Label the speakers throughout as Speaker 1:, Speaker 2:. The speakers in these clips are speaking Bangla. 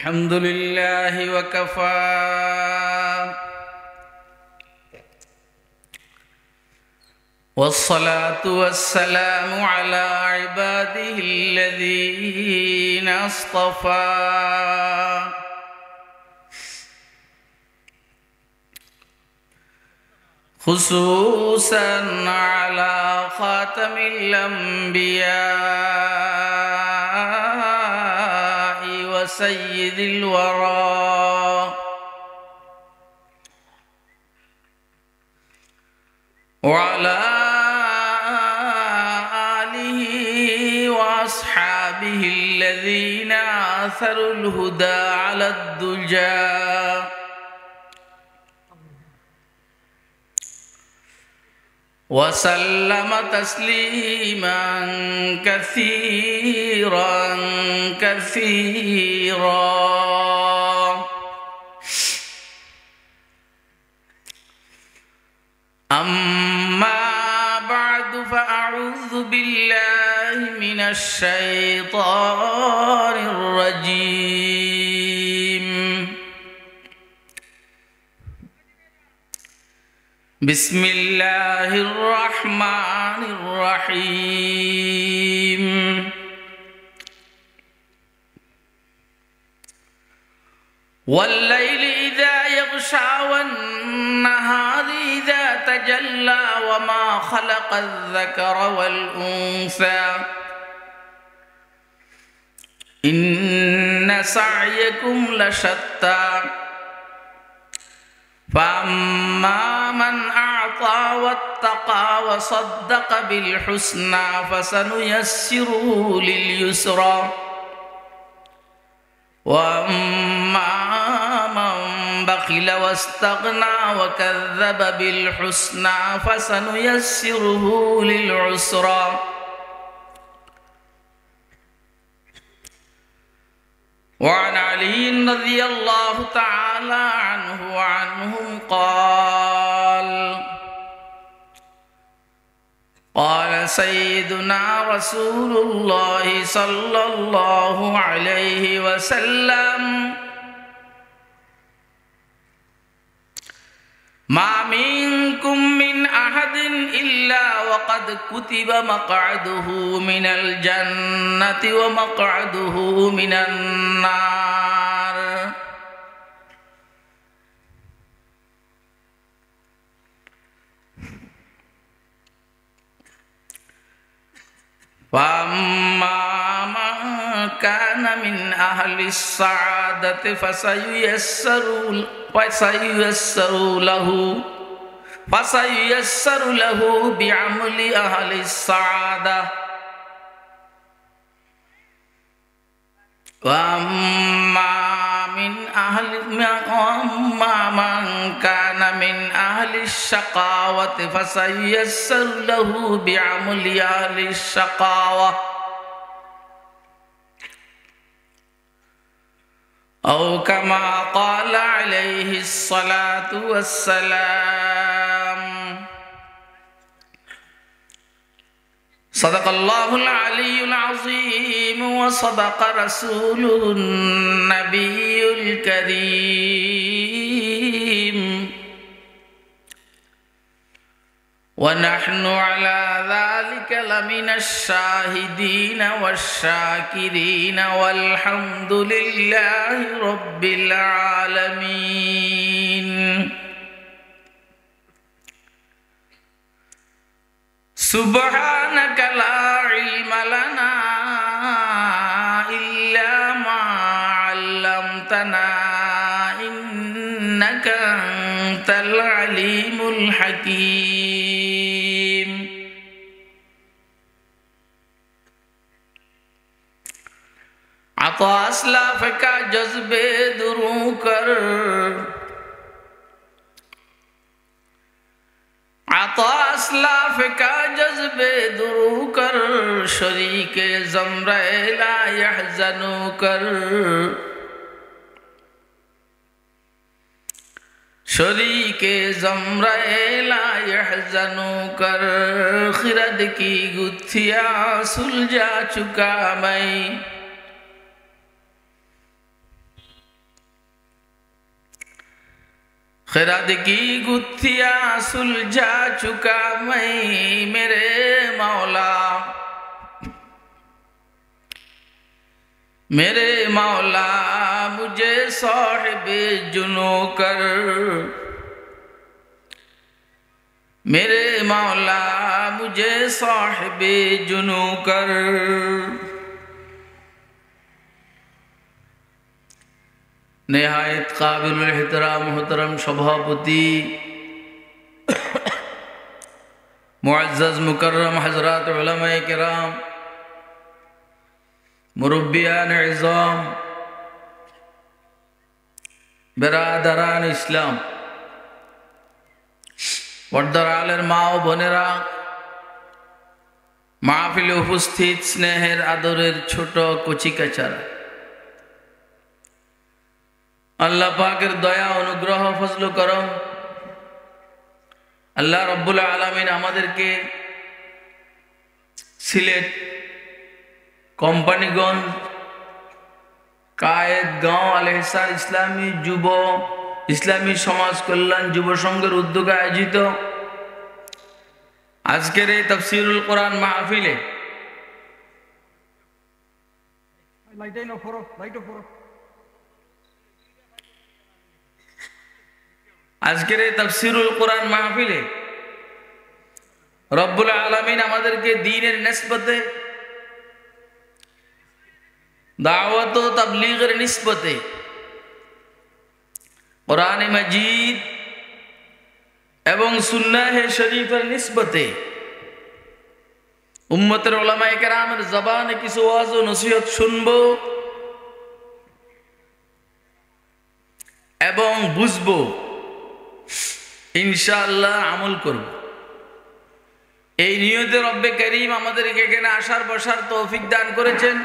Speaker 1: الحمد لله وكفى والصلاة والسلام على عباده الذين اصطفى خصوصا على خاتم الأنبياء وسيد الورى وعلى آله وأصحابه الذين آثروا الهدى على الدجى وسلم تسليما كثيرا أما بعد فأعوذ بالله من الشيطان الرجيم بسم الله الرحمن الرحيم والليل إذا يغشى والنهار إذا تجلى وما خلق الذكر والأنثى إن سعيكم لشتى فأما من أعطى واتقى وصدق بالحسنى فسنيسره لليسرى وأما من بخل واستغنى وكذب بالحسنى فسنيسره للعسرى وعن علي رضي الله تعالى عنه وعنهم قال سيدنا رسول الله صلى الله عليه وسلم ما منكم من أحد إلا وقد كتب مقعده من الجنة ومقعده من النار فأما من كان من أهل السعادة فسييسر له بعمل أهل السعادة وأما من كان من أهل الشقاوة فسييسر له بعمل أهل الشقاوة أو كما قال عليه الصلاة والسلام صدق الله العلي العظيم وصدق رسوله النبي الكريم ونحن على ذلك لمن الشاهدين والشاكرين والحمد لله رب العالمين سبحانك لا علم لنا إلا ما علمتنا إنك أنت العليم الحكيم عطا اسلاف کا جذبے درو کر عطا اسلاف کا جذبے درو کر شریک زمرہ لا يحزنو کر شریک زمرہ لا يحزنو کر خرد کی گتھیاں سلجھا چکا میں खैरात की गुत्थियां सुलझा चुका मैं मेरे मौला, मेरे मौला मुझे साहिबे जुनू कर, मेरे मौला मुझे साहिबे जुनू कर। नेहायत काबिल एहतराम मोहतरम सभापति मुअज़्ज़ज़ मुकर्रम हज़रात उलमाए किराम, मुरब्बियान इज़ाम, बिरादरान इस्लाम, पर्दार आलेर मा ओ बोनेरा, माहफिले उपस्थित स्नेहेर आदरेर छोटो कचि काचारा, अल्लाह पाकेर दया अनुग्रह फजल करम अल्लाह रब्बुल आलामीन आमादेरके सिलेट कोम्पानीगंज कायदगांव आल एहसान इस्लामी जुब इस्लामी समाज कल्याण जुब संघेर उद्योगे आयोजित आजकेर এই তাফসীরুল কোরআন মাহফিলে আজকের এই তাফসীরুল কোরআন মাহফিলে রব্বুল আলামিন আমাদেরকে দ্বীনের নিসবতে দাওয়াত ও তাবলীগের নিসবতে কোরআনে মাজিদ এবং সুন্নাহ শরীফের নিসবতে উম্মতের উলামায়ে কেরামের জবানে কিছু ওয়াজ ও নসিহত শুনবো এবং বুঝবো, ইনশাআল্লাহ আমল করব। এই নিয়তে রব্বে করিম আমাদেরকে এখানে আসার বসার তৌফিক দান করেছেন।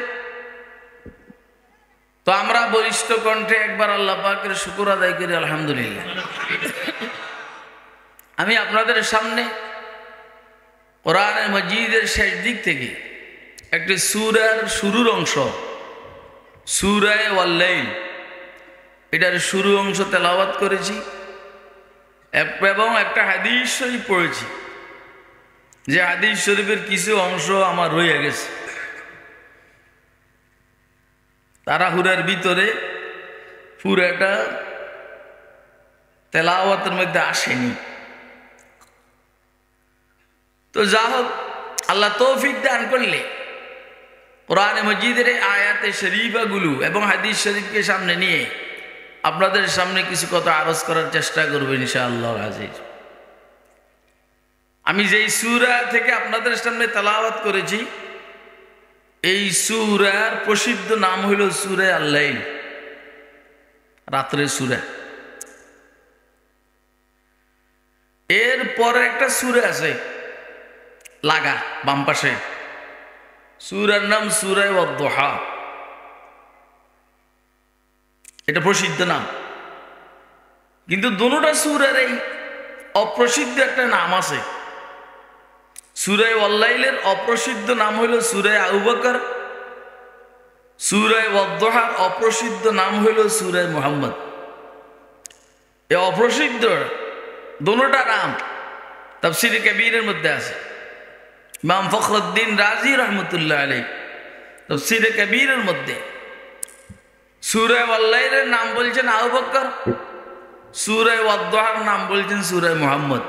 Speaker 1: তো আমরা বলিষ্ঠ কণ্ঠে একবার আল্লাহ পাকের শুকর আদায় করি আলহামদুলিল্লাহ। আমি আপনাদের সামনে কোরআনে মাজিদের শেষ দিক থেকে একটি সূরার শুরুর অংশ, সূরা ওয়াল লাইল, এটার শুরু অংশ তেলাওয়াত করেছি এবং একটা হাদিস শরীফ পড়েছি, যে হাদিস শরীফের কিছু অংশ আমার রয়ে গেছে, তাড়াহুড়ার ভিতরে পুরাটা তেলাওয়াতের মধ্যে আসেনি। তো যা হোক, আল্লাহ তৌফিক দান করলে কোরআনে মাজিদের আয়াতে শরীফাগুলো এবং হাদিস শরীফকে সামনে নিয়ে আপনাদের সামনে কিছু কথা আরজ করার চেষ্টা করব ইনশাআল্লাহ আজিজ। আমি যেই সূরা থেকে আপনাদের সামনে তেলাওয়াত করেছি, এই সূরার প্রসিদ্ধ নাম হইল সূরা আল লাইল, রাতের সূরা। এর পরে একটা সূরা আছে লাগা বাম পাশে, সূরার নাম সূরা ওয়াদ-দুহা, এটা প্রসিদ্ধ নাম। কিন্তু দুটোটা সূরার এই অপ্রসিদ্ধ একটা নাম আছে। সূরা ওয়াল লাইলের অপ্রসিদ্ধ নাম হইল সূরা আবু বকর, সূরা ওয়াদ-দুহার অপ্রসিদ্ধ নাম হইল সূরা মুহাম্মদ। এই অপ্রসিদ্ধ দুটোটা নাম তাফসীরে কবীরের মধ্যে আছে। ইমাম ফখরুদ্দীন রাজি রহমতুল্লাহ আলাইহি তাফসীরে কবীরের মধ্যে সূরা ওয়াল লাইলের নাম বলছেন আবু বকর, সূরা ওয়াদ-দুহার নাম বলছেন সূরা মুহাম্মদ।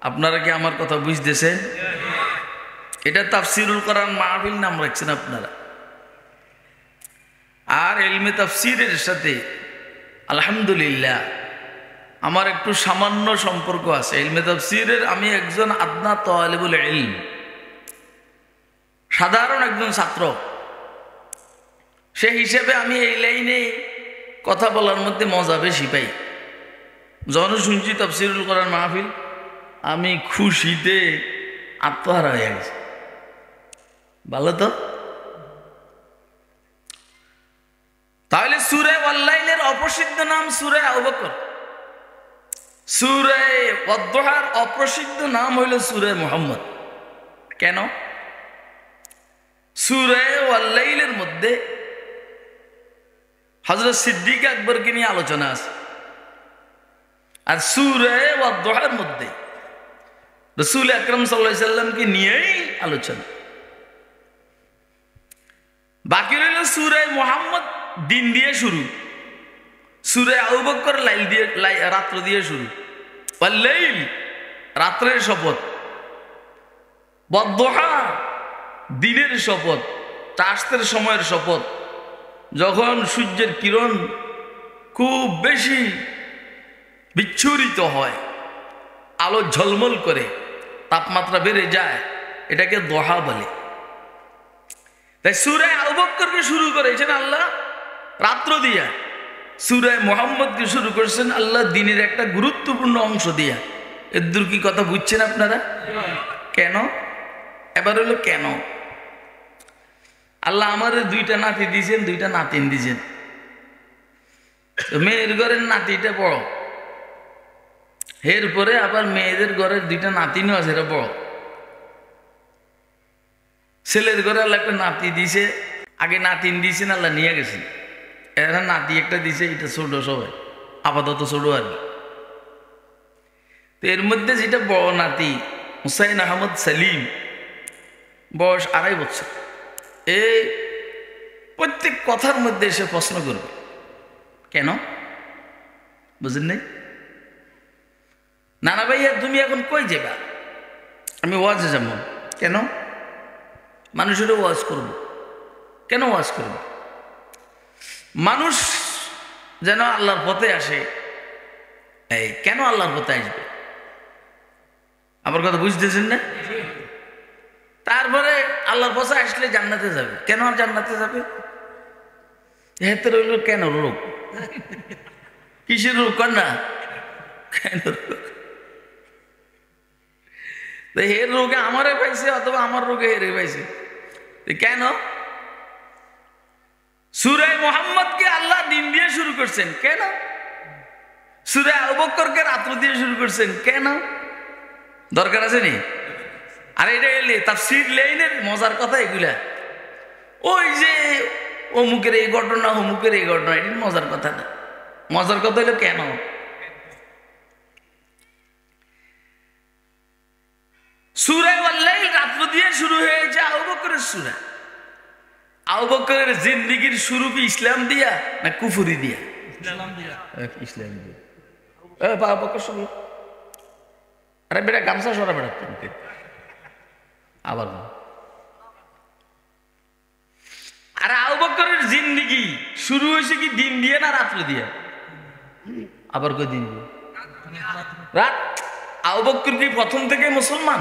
Speaker 1: আপনারা কি আমার কথা বুঝতেছেন? এটা তাফসীরুল কোরআন মাহফিল নাম রাখছেন আপনারা। আর ইলমে তাফসীরের সাথে আলহামদুলিল্লাহ আমার একটু সামান্য সম্পর্ক আছে। ইলমে তাফসীরের আমি একজন আদনা তালিবুল ইলম, সাধারণ একজন ছাত্র। সেই হিসেবে আমি এই লাইনে কথা বলার মধ্যে মজা বেশি পাই। যখন শুনছি তাফসীরুল কোরআন মাহফিল, আমি খুশিতে আত্মহারা হয়ে গেছি। ভালো তো? তাহলে সূরা ওয়াল লাইলের অপ্রসিদ্ধ নাম সূরা আবু বকর, সূরা ওয়াদ-দুহার অপ্রসিদ্ধ নাম হইল সূরা মুহাম্মদ। কেন? সূরা ওয়াল লাইলের মধ্যে হযরত সিদ্দিক আকবরকে নিয়ে আলোচনা আছে। আর সূরা ওয়াদ-দুহার মধ্যে রাসূল আকরাম সাল্লাল্লাহু আলাইহি সাল্লামকে নিয়েই আলোচনা। বাকি রইল সূরা মুহাম্মদ দিন দিয়ে শুরু, সূরা আবু বকর লাইল দিয়ে রাত্র দিয়ে শুরু। ওয়াল লাইল রাত্রের শপথ, ওয়াদ-দুহা দিনের শপথ, চাষের সময়ের শপথ, যখন সূর্যের কিরণ খুব বেশি বিচ্ছুরিত হয়, আলো ঝলমল করে, তাপমাত্রা বেড়ে যায়, এটাকে দোহা বলে। তাই সূরা আবু বকরকে শুরু করেছেন আল্লাহ রাত্র দিয়া, সূরা মুহাম্মদকে শুরু করেছেন আল্লাহ দিনের একটা গুরুত্বপূর্ণ অংশ দিয়া। এর কি কথা বুঝছেন আপনারা? কেন? এবার হলো কেন আল্লাহ আমারে দুইটা নাতি দিয়েছেন, দুইটা নাতিন দিয়েছেন। মেয়ের ঘরের নাতিটা বড়, এরপরে আবার মেয়েদের ঘরের দুইটা নাতিনও আছে, এটা বড়। ছেলের ঘরে আল্লাহ একটা নাতি দিছে, আগে নাতিন দিয়েছেন আল্লাহ নিয়ে গেছেন, এরা নাতি একটা দিছে, এটা ছোট, সবাই আপাতত ছোট আর কি। তো এর মধ্যে যেটা বড় নাতি হুসাইন আহমদ সেলিম, বয়স 2.5 বছর, এই প্রত্যেক কথার মধ্যে এসে প্রশ্ন করবে কেন, বুঝেন নাই? নানা ভাইয়া তুমি এখন কই যাবা? আমি ওয়াজে যাব। কেন? মানুষেরও ওয়াজ করব। কেন ওয়াজ করব? মানুষ যেন আল্লাহর পথে আসে। এই কেন আল্লাহর পথে আসবে? আমার কথা বুঝতেছেন না? তারপরে আল্লাহর পথে আসলে জান্নাতে যাবে। কেন আর জান্নাতে যাবে? হেতে রইল কেন রোগ, কিসের রোগ কর না, কেন রোগ? এর রোগে আমারে পাইছে অথবা আমার রোগে হেরে পাইছে, কেন? সূরা মুহাম্মদকে আল্লাহ দিন দিয়ে শুরু করছেন, কেন? সূরা আবু বকরকে রাত্র দিয়ে শুরু করছেন, কেন? দরকার আছে নি? আর এটা এলে তাফসীর লাইনের মজার কথা এগুলা। ওই যে অমুকের এই ঘটনা, অমুকের এই ঘটনা, এটা মজার কথা না। মজার কথা হলো কেন? সূরা ওয়াল লাইল রাত্র দিয়ে শুরু হয়েছে আবু বকরের সূরা। আবু বকরের জিন্দেগির শুরু কি ইসলাম দিয়া না কুফরি দিয়া? ইসলাম দিয়া। ইসলাম দিয়া। আবু বকর শুরু। আরে বেটা গামছা সরা বেটা আবার। আর আবু বকরের জিন্দেগি শুরু হয়েছে কি দিন দিয়ে না রাত্র দিয়া? আবার কই দিন দিয়ে? রাত। আবু বকর কি প্রথম থেকে মুসলমান?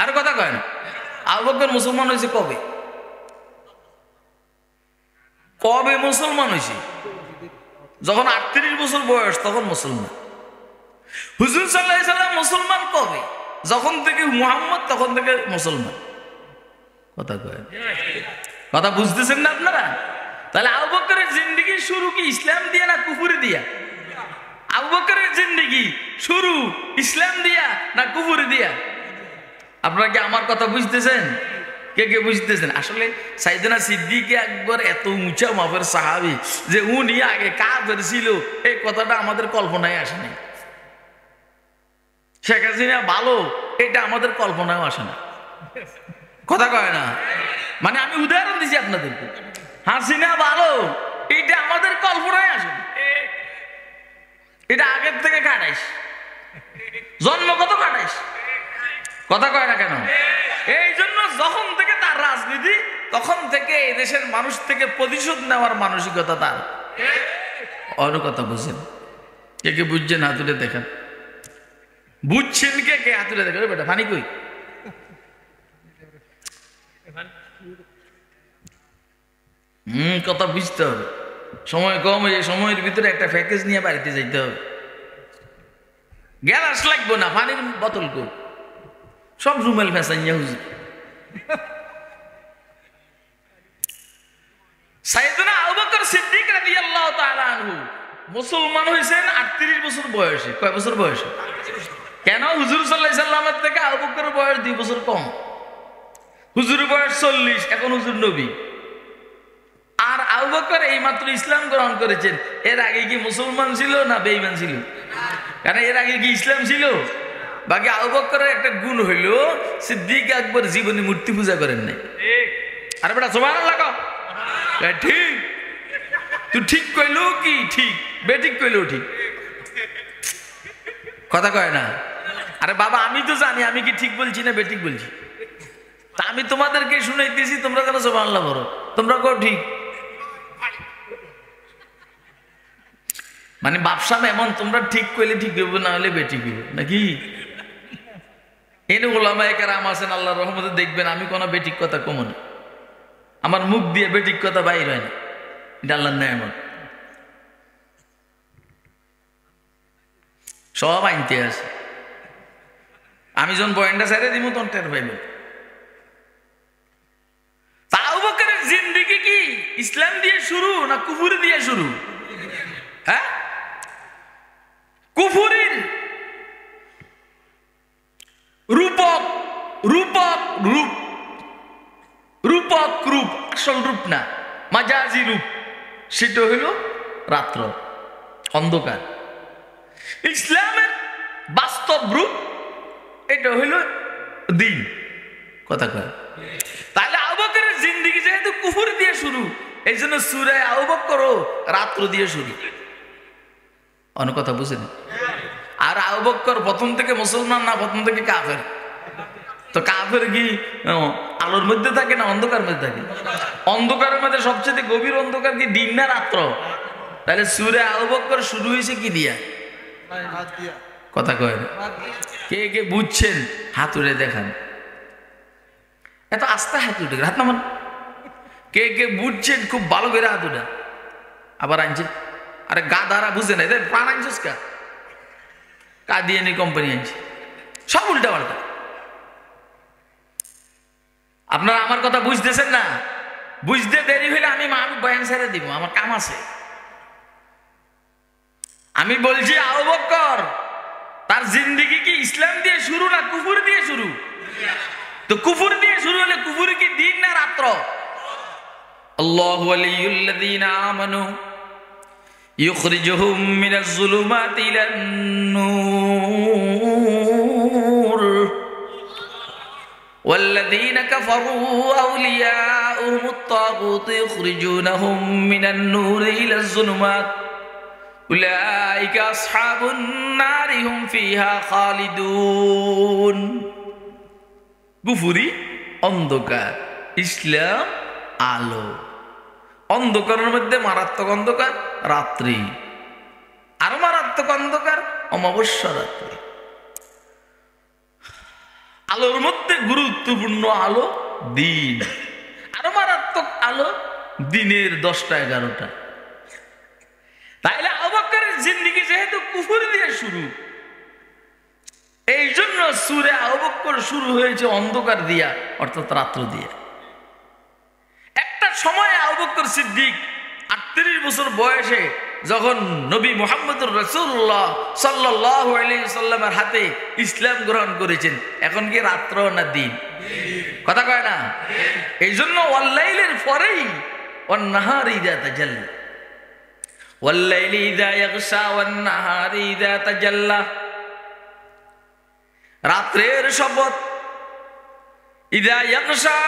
Speaker 1: আর কথা কয় না। আবু বকর মুসলমান হয়েছে কবে? কবে মুসলমান হয়েছে? যখন 38 বছর বয়স তখন মুসলমান। হুজুর সাল্লাল্লাহু আলাইহি সাল্লাম মুসলমান কবে? যখন থেকে মুহাম্মদ তখন থেকে মুসলমান। কথা কয়, কথা বুঝতেছেন না আপনারা? তাহলে আবু বকরের জিন্দেগি শুরু কি ইসলাম দিয়ে না কুফরি দিয়া? আবু বকরের জিন্দেগি শুরু ইসলাম দিয়া না কুফরি দিয়া? আপনারা কি আমার কথা বুঝতেছেন? কে কে বুঝতেছেন? আসলে সাইয়েদনা সিদ্দিক একবার এত উঁচা মাপের সাহাবী যে উনি আগে কাফের ছিল, এই কথাটা আমাদের কল্পনায় আসে নাই। শেখ হাসিনা ভালো, এটা আমাদের কল্পনায় আসে না। কথা কয় না? মানে আমি উদাহরণ দিচ্ছি আপনাদেরকে। হাসিনা ভালো, এটা আমাদের কল্পনায় আসে না। এটা আগের থেকে কাটাইস, জন্মগত কাটাইস। কথা কয় না কেন? এই জন্য যখন থেকে তার রাজনীতি, তখন থেকে এই দেশের মানুষ থেকে প্রতিশোধ নেওয়ার মানসিকতা তার। অন্য কথা বুঝছেন? কে কে বুঝছেন হাতুড়ে দেখেন? বুঝছেন কে কে হাতুড়ে দেখেন? বেটা ফানি কই? কথা বুঝতে হবে। সময় কম, এই সময়ের ভিতরে একটা প্যাকেজ নিয়ে বাড়িতে যাইতে হবে। গ্যালাস লাগবে না, পানির বোতল কই? সব রুমেল ফেসাইয়া হুজুর। সাইয়েদনা আবু বকর সিদ্দিক রাদিয়াল্লাহু তাআলা আনহু মুসলমান হয়েছেন 38 বছর বয়সে। কয় বছর বয়সে? কেন? হুজুর সাল্লাল্লাহু আলাইহি সাল্লামের থেকে আবু বকরের বয়স 2 বছর কম। হুজুরের বয়স 40, এখন হুজুর নবী। আর আবু বকর এইমাত্র ইসলাম গ্রহণ করেছেন। এর আগে কি মুসলমান ছিল না বেঈমান ছিল? কারণ এর আগে কি ইসলাম ছিল? বাকি আবু বকরের একটা গুণ হইল সিদ্দিক আকবর জীবনে মূর্তি পূজা করেন নাই। আরে বেটা সুবহানাল্লাহ কও। ঠিক, তুই ঠিক কইলো কি ঠিক, বেঠিক কইলো ঠিক, কথা কয় না। আরে বাবা আমি তো জানি আমি কি ঠিক বলছি না বেঠিক বলছি, তা আমি তোমাদেরকে শুনাইতেছি, তোমরা কেন সুবহানাল্লাহ বলো? তোমরা কও ঠিক। মানে বাপসাম এমন, তোমরা ঠিক কইলে ঠিক হইব, না হলে বেঠিক হইব নাকি? এনে ওলামায়ে কেরাম আছেন, আল্লাহর রহমতে দেখবেন আমি কোনো বেঠিক কথা কমো না, আমার মুখ দিয়ে বেঠিক কথা বাইর হয় না, এটা আল্লাহর নেয়ামত। সব আনতে আছে, আমি যখন বয়ানটা ছেড়ে দিব তখন টের পাইব। আবু বকরের জিন্দেগি কি ইসলাম দিয়ে শুরু না কুফর দিয়ে শুরু? হ্যাঁ, কুফুরির রূপক রূপক রূপ, রূপক রূপ, আসল রূপ না, মাজাজি রূপ, সেটা হইল রাত্র, অন্ধকার। ইসলামের বাস্তব রূপ এটা হইল দিন, কথা কয়। তাহলে আবু বকরের জিন্দেগি যেহেতু কুফর দিয়ে শুরু, এই জন্য সূরা আবু বকর রাত্র দিয়ে শুরু। অন্য কথা বুঝেন? আর আবু বকর প্রথম থেকে মুসলমান না প্রথম থেকে কাফের? তো কাফের কি আলোর মধ্যে থাকে না অন্ধকার মধ্যে থাকে? অন্ধকারের মধ্যে সবচেয়ে গভীর অন্ধকার কি দিন না রাত্র? তাহলে সূরা আবু বকর শুরু হয়েছে কি দিয়া? কথা কয় না। কে কে বুঝছেন হাত উঠে দেখান, এত আস্তে হাত উঠে, হাত নামান। কে কে বুঝছেন খুব ভালো করে হাত উঠে। আবার আনছেন, আরে গাধারা বুঝে নাই, প্রাণ আনছিস কাদিয়ানি কোম্পানি আনছে, সব উল্টা পাল্টা। আপনারা আমার কথা বুঝতেছেন না? বুঝতে দেরি হইলে আমি বয়ান ছেড়ে দিব, আমার কাম আছে। আমি বলছি আবু বকর তার জিন্দেগি কি ইসলাম দিয়ে শুরু না কুফর দিয়ে শুরু? তো কুফর দিয়ে শুরু হলে কুফর কি দিন না রাত্র? আল্লাহু ওয়ালিয়ুল্লাযীনা আমানু ইউখরিজুহুম মিনাজ যুলুমাতি ইলান নূর ওয়াল্লাযীনা কাফারু আউলিয়াউহুমুত তাগুত ইউখরিজুনাহুম মিনান নূরি ইলাজ যুলুমাত উলাইকা আসহাবুন নারি হুম ফিহা খালিদুন। কুফরি অন্ধকার, ইসলাম আলো। অন্ধকারের মধ্যে মারাত্মক অন্ধকার রাত্রি, আর মারাত্মক অন্ধকার অমাবস্যা রাত্রি। আলোর মধ্যে গুরুত্বপূর্ণ আলো দিন, আর মারাত্মক আলো দিনের 10টা 11টা। তাইলে আবু বকরের জিন্দেগি যেহেতু কুফর দিয়ে শুরু, এই জন্য সূরা আবু বকর শুরু হয়েছে অন্ধকার দিয়া, অর্থাৎ রাত্র দিয়ে। একটা সময় আবু বকর সিদ্দিক 38 বছর বয়সে যখন নবী মুহাম্মদুর রাসূলুল্লাহ সাল্লাল্লাহু আলাইহি সাল্লামের হাতে ইসলাম গ্রহণ করেছেন, এখন কি রাত্র না দিন? কথা কয় না। এই জন্য ওয়াল্লাইলের পরেই ওয়ান-নাহারি ইযা তাজাল্লা, ওয়াল্লাইলি ইযা ইয়াগশা ওয়ান-নাহারি ইযা তাজাল্লা। রাত্রের শপথ, ইযা ইয়াগশা,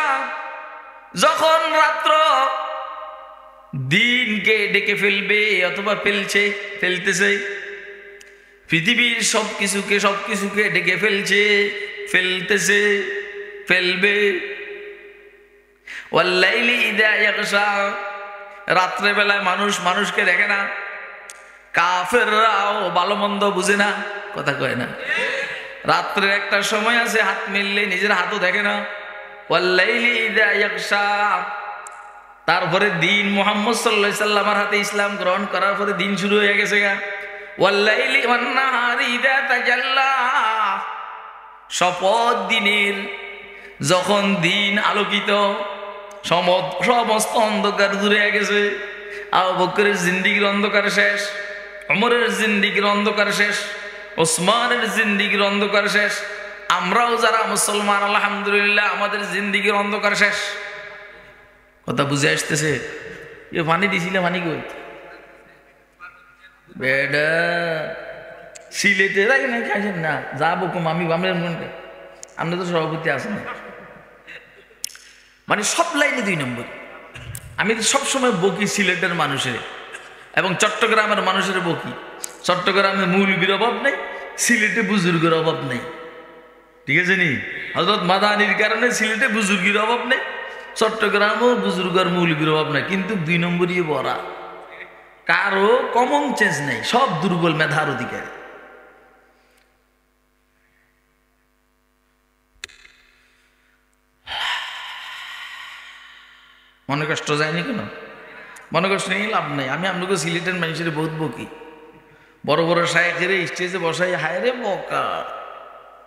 Speaker 1: যখন রাত্র দিনকে ডেকে ফেলবে অথবা ফেলতেছে, পৃথিবীর সবকিছুকে ডেকে ফেলতেছে, ফেলবে। ওয়াল্লাইলি ইযা ইয়াগশা, রাত্রে বেলায় মানুষকে দেখে না, কাফেররাও ভালো মন্দ বুঝে না, কথা কয় না। রাত্রের একটা সময় আছে হাত মিললে নিজের হাতও দেখে না। ওয়াল্লাইলি ইযা ইয়াগশা, তারপরে দিন মুহাম্মদ সাল্লাল্লাহু আলাইহি সাল্লামের হাতে ইসলাম গ্রহণ করার পরে দিন শুরু হয়ে গেছে গা। ওয়াল্লাইলি ওয়ান-নাহারি ইযা তাজাল্লা, শপথ দিনের, যখন দিন আলোকিত, সমস্ত অন্ধকার দূরে হয়ে গেছে। আবু বকরের জিন্দেগির অন্ধকার শেষ, ওমরের জিন্দেগির অন্ধকার শেষ, ওসমানের জিন্দেগির অন্ধকার শেষ। আমরাও যারা মুসলমান আলহামদুলিল্লাহ আমাদের জিন্দেগির অন্ধকার শেষ। কথা বুঝে আসতেছে? পানি দিছিলে, পানি কই বেডা? সিলেটে রাখি না খাইছেন না যাবো কম আমি আমরা তো সভাপতি আছেন না মানে সব লাইনে 2 নম্বর। আমি তো সবসময় বকি সিলেটের মানুষের এবং চট্টগ্রামের মানুষের বকি। চট্টগ্রামে মৌলবীর অভাব নেই, সিলেটে বুজুর্গের অভাব নেই। ঠিক আছে নি? হযরত মাদানির কারণে সিলেটে বুজুর্গের অভাব নেই, চট্টগ্রামও বুজুর্গ আর মৌলবীর অভাব নেই, কিন্তু 2 নম্বরই ভরা। কারো কমন চেঞ্জ নেই, সব দুর্বল মেধার অধিকারী। মনে কষ্ট যায়নি কেন? মনে কষ্ট নেই, লাভ নেই। আমি আপনাকে সিলেটের মানুষের বহুত বকি। বড় বড় শায়েখের স্টেজে বসাই, হায় রে বকা।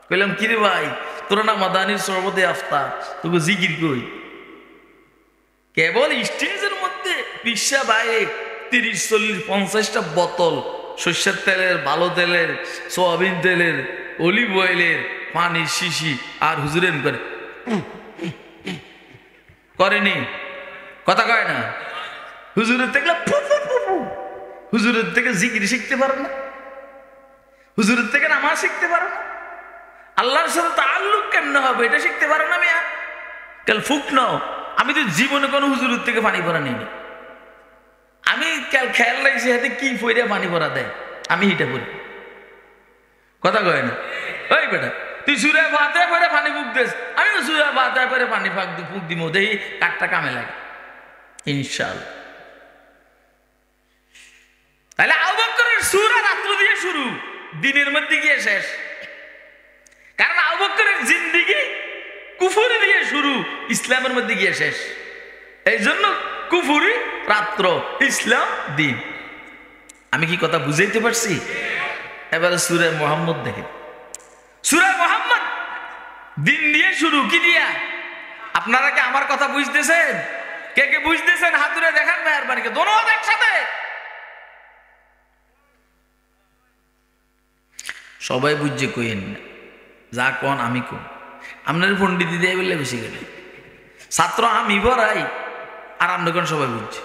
Speaker 1: কইলাম কিরে ভাই, তোরা না মাদানির সরবতে আফতা, তোকে জিকির কই? কেবল স্টেজের মধ্যে পিসা বাইরে 30-40-50টা বোতল সর্ষের তেলের, ভালো তেলের, সোয়াবিন তেলের, অলিভ অয়েলের, পানির শিশি আর হুজুরেন করে করেনি, কথা কয় না। হুজুরের থেকে হুজুরের থেকে জিকির শিখতে পারে না, হুজুরের থেকে নামাজ শিখতে পারে না, আল্লাহর সাথে তাআল্লুক কেমনে হবে এটা শিখতে পারে না। মিয়া কাল ফুক নাও। আমি তো জীবনে কোনো হুজুরের থেকে পানি ভরা নিইনি। আমি কাল খেয়াল রাখছি হাতে কি ফইরা পানি ভরা দেয়, আমি হিটা পড়ি, কথা কয় না। ওই বেটা তুই সুরা ফাতিহা পড়ে পানি ফুক দেস, আমি সুরা ফাতিহা পড়ে পানি ফুক দিব, দেখি কাঠটা কামে লাগে ইনশাআল্লাহ। তাহলে আবু বকরের সূরা রাত্র দিয়ে শুরু, দিনের মধ্যে গিয়ে শেষ। কারণ আবু বকরের জিন্দেগি কুফরি দিয়ে শুরু, ইসলামের মধ্যে গিয়ে শেষ। এই জন্য কুফরি রাত্র, ইসলাম দিন। আমি কি কথা বুঝাইতে পারছি? এবারে সূরা মুহাম্মদ দেখেন। সূরা মুহাম্মদ দিন দিয়ে শুরু, কি দিয়া? আপনারা কি আমার কথা বুঝতেছেন? কে কে বুঝতেছেন হাত তুলে দেখান মেহেরবানিকে, দোনো হাত একসাথে। সবাই বুঝছে কইেন না, যা কন আমি কোন। আপনার পণ্ডিত দিয়ে বললে বেশি গেলে ছাত্র আমি ভরাই, আর আমরা কোন সবাই বুঝছে।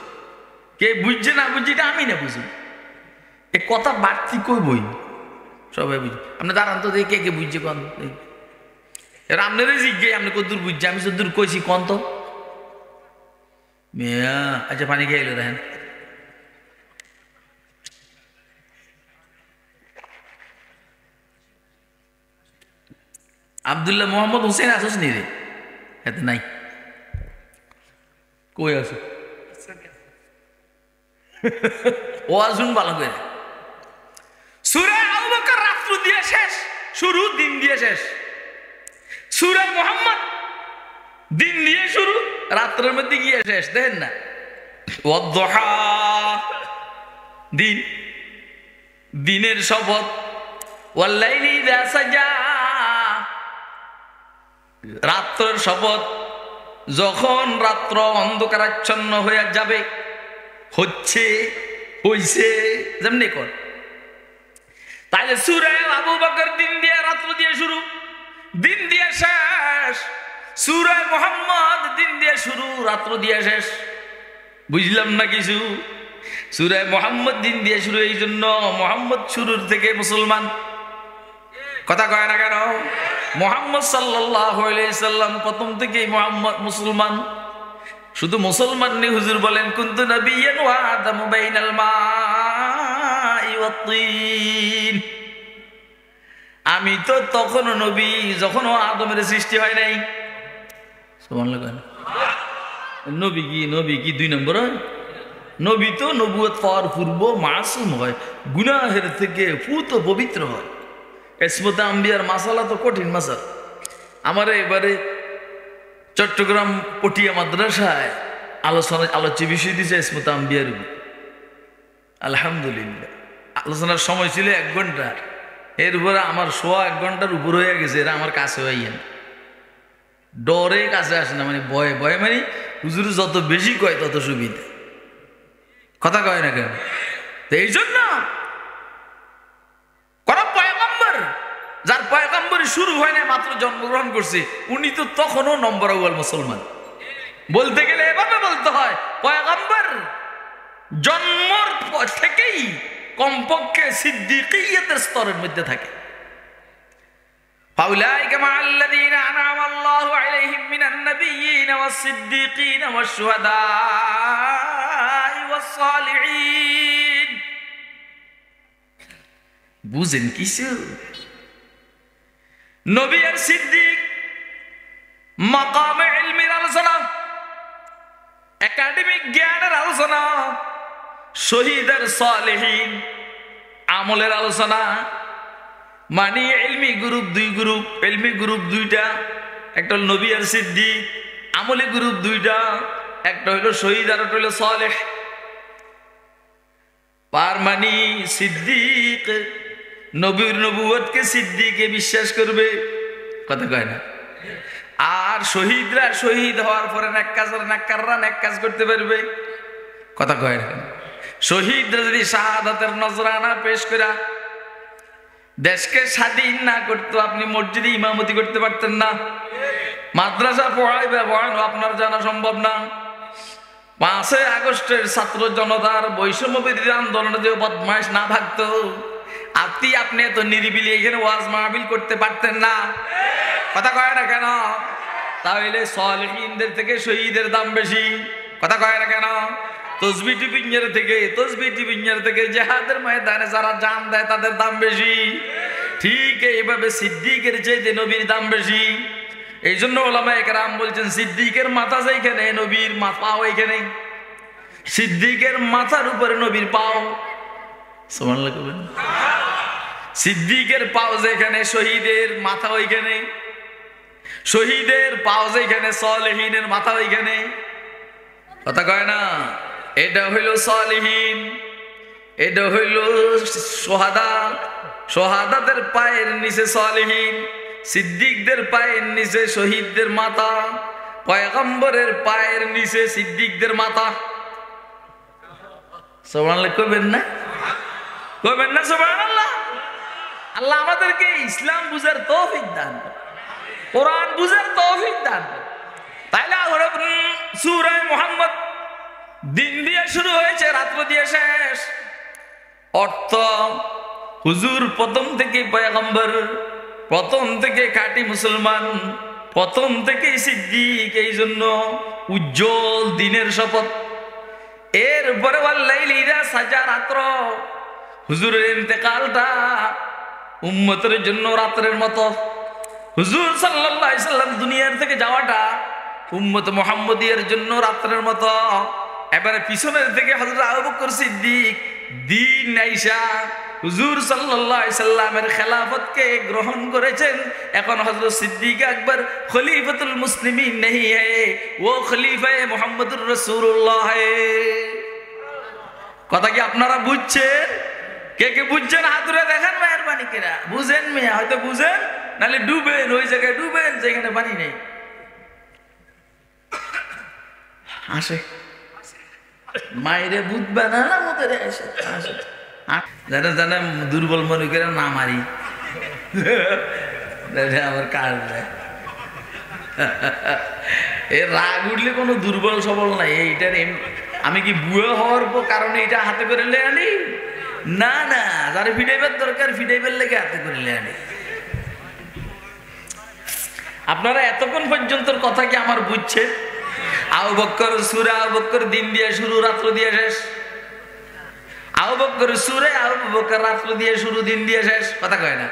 Speaker 1: কে বুঝছে না বুঝছে এটা আমি না বুঝি, এ কথা বাড়তি কই বই সবাই বুঝি। আপনি দাঁড়ান তো দেখি কে কে বুঝছে কন। এবার আপনারই জিজ্ঞে আপনি কতদূর বুঝছে, আমি যতদূর কইছি কন তো। মিয়া আচ্ছা পানি খেয়ে এলো দেখেন। আব্দুল্লাহ মোহাম্মদ হোসেন আসোস নি রে? এতে নাই, কই আছো? ও আসুন ভালো করে। সূরা আবু বকর রাত্র দিয়ে শেষ শুরু, দিন দিয়ে শেষ। সূরা মুহাম্মদ দিন দিয়ে শুরু, রাত্রের মধ্যে গিয়ে শেষ। দেখেন না, ওয়াদ-দুহা দিন, দিনের শপথ, ওয়াল-লাইলি ইযা সাজা রাত্রের শপথ, যখন রাত্র অন্ধকারাচ্ছন্ন হয়ে যাবে, হচ্ছে হইছে যেমনি কর। তাহলে সূরা আবু বকর দিন দিয়ে রাত্র দিয়ে শুরু, দিন দিয়ে শেষ। সূরা মুহাম্মদ দিন দিয়ে শুরু, রাত্র দিয়ে শেষ। বুঝলাম না কিছু? সূরা মুহাম্মদ দিন দিয়ে শুরু, এই জন্য মুহাম্মদ শুরুর থেকে মুসলমান, কথা কয় না কেন? মুহাম্মদ সাল্লাল্লাহু আলাইহি সাল্লাম প্রথম থেকেই মুহাম্মদ মুসলমান। শুধু মুসলমান নেই, হুজুর বলেন কুনতু নাবিয়্যান ওয়া আদামু বাইনাল মাই ওয়াত তিন। আমি তো তখনও নবী যখনও আদমের সৃষ্টি হয় নাই। সুবহানাল্লাহ। নবী কি 2 নম্বর হয়? নবী তো নবুয়ত পাওয়ার পূর্ব মাসুম হয়, গুনাহের থেকে পুত পবিত্র হয়। ইসমতে আম্বিয়ার মাসালা তো কঠিন মাসাল। আমার এবারে চট্টগ্রাম পটিয়া মাদ্রাসায় আলোচ্য বিষয় দিয়েছে ইসমতে আম্বিয়ার। আলহামদুলিল্লাহ আলোচনার সময় ছিল 1 ঘন্টা, এরপরে আমার 1.25 ঘন্টার উপর হয়ে গেছে। এরা আমার কাছে হইয়েন, ডরে কাছে আসে না, মানে ভয়ে ভয়ে, মানে হুজুর যত বেশি কয় তত সুবিধা, কথা কয় না কেন? তো এই জন্য যার পয়গম্বরী শুরু হয় না, মাত্র জন্মগ্রহণ করছে, উনি তো তখনও নম্বর ওয়াল মুসলমান। বলতে গেলে এভাবে বলতে হয়, পয়গম্বর জন্মর থেকেই কমপক্ষে সিদ্দিকিয়তের স্তরের মধ্যে থাকে। ফাউলাইকা মাআল্লাযীনা আনআমা আল্লাহু আলাইহিম মিনান নাবিয়্যিনা ওয়াস-সিদ্দীকিনা ওয়াশ-শুহাদাই ওয়াস-সালিহিন। বুঝেন কিছু? নবী আর সিদ্দিক মাকামে ইলমের আলোচনা, একাডেমিক জ্ঞানের আলোচনা, শহীদ আর সালেহীন আমলের আলোচনা। মানে ইলমি গ্রুপ দুই গ্রুপ, ইলমি গ্রুপ দুইটা, একটা হল নবী আর সিদ্দিক। আমলি গ্রুপ দুইটা, একটা হইল শহীদ আর একটা হইল সালেহ। পার মানি সিদ্দিক নবীর নবুয়তকে সিদ্দিকে বিশ্বাস করবে, কথা কয় না। আর শহীদরা শহীদ হওয়ার পরে নেককাররা নেক কাজ করতে পারবে, কথা কয় না। শহীদরা যদি শাহাদাতের নজরানা পেশ করা দেশকে স্বাধীন না করতো, আপনি মসজিদে ইমামতি করতে পারতেন না, মাদ্রাসা পড়ানো আপনার জানা সম্ভব না। 5 আগস্টের ছাত্র জনতার বৈষম্য বিরোধী আন্দোলনে যে বদমাইশ না থাকতো, আপনি এত নিরিবিলি এখানে ওয়াজ মাহফিল করতে পারতেন না, কথা কয় না কেন? তাহলে সালেহীনদের থেকে শহীদের দাম বেশি, কথা কয় না কেন? তসবিহ টিপিঞ্জের থেকে জিহাদের ময়দানে যারা জান দেয় তাদের দাম বেশি। ঠিক এইভাবে সিদ্দিকের চাইতে নবীর দাম বেশি। এই জন্য ওলামায়ে কেরাম বলছেন সিদ্দিকের মাথা যেখানে নবীর পাও এইখানে, সিদ্দিকের মাথার উপরে নবীর পাও। সুবহানাল্লাহ বলেন। সিদ্দিকের পাও যেখানে শহীদের মাথা ওইখানে, শহীদের পাও যেখানে সালেহীনের মাথা ওইখানে, কথা কয় না? এটা হইল সালেহীন, এটা হইল সোহাদা। সোহাদাদের পায়ের নিচে সালেহীন, সিদ্দিকদের পায়ের নিচে শহীদদের মাথা, পয়গম্বরের পায়ের নিচে সিদ্দিকদের মাথা। সুবহানাল্লাহ কইবেন না? কইবেন না সুবহানাল্লাহ? আল্লাহ আমাদেরকে ইসলাম বুঝার তৌফিক দান করেন, কোরআন বুঝার তৌফিক দান করেন। তাইলে সূরা মুহাম্মদ দিন দিয়ে শুরু হয়েছে, রাত্র দিয়ে শেষ। অর্থ হুজুর প্রথম থেকে পয়গম্বর, প্রথম থেকে খাঁটি মুসলমান, প্রথম থেকে সিদ্দিক। এই জন্য উজ্জ্বল দিনের শপথ। এরপরে ওয়াল্লাইলি ইযা সাজা, রাত্র। হুজুরের ইন্তেকালটা উম্মতের জন্য রাত্রের মতো। হুজুর সাল্লাল্লাহু আলাইহি সাল্লাম দুনিয়ার থেকে যাওয়াটা উম্মত মুহাম্মদিয়ার জন্য রাত্রের মতো। এবারে পিছনের থেকে হযরত আবু বকর সিদ্দিক দিন আইসা হুজুর সাল্লাল্লাহু আলাইহি সাল্লামের খেলাফতকে গ্রহণ করেছেন। এখন হযরত সিদ্দিক আকবর খলিফাতুল মুসলিমিন नहीं है, वो খলিফা মুহাম্মদুর রাসূলুল্লাহ है। কথা কি আপনারা বুঝছেন? কে কে বুঝছেন হাত তুলে দেখেন মেহেরবানি করে। বুঝেন মিয়া? হয়তো বুঝেন, নালে ডুবেন ওই জায়গায়, ডুবেন যেখানে পানি নেই। আসে মায়েরে বুঝবে না না মতো আসে আসে জানে জানে দুর্বল মনে করে না মারি আমার কাজ এ রাগ উঠলে কোনো দুর্বল সবল নাই। এইটার আমি কি বুয়ে হওয়ার কারণে এটা হাতে করে লে আনি না, না যারা ফিডাইবার দরকার ফিডাইবার লেগে হাতে করে লে আনি। আপনারা এতক্ষণ পর্যন্ত কথা কি আমার বুঝছেন? আবু বকর সূরা আবু বকর দিন দিয়ে শুরু, রাত্র দিয়ে শেষ। আবু বকর সূরা আবু বকর রাত্র দিয়ে শুরু, দিন দিয়ে শেষ, কথা কয় না?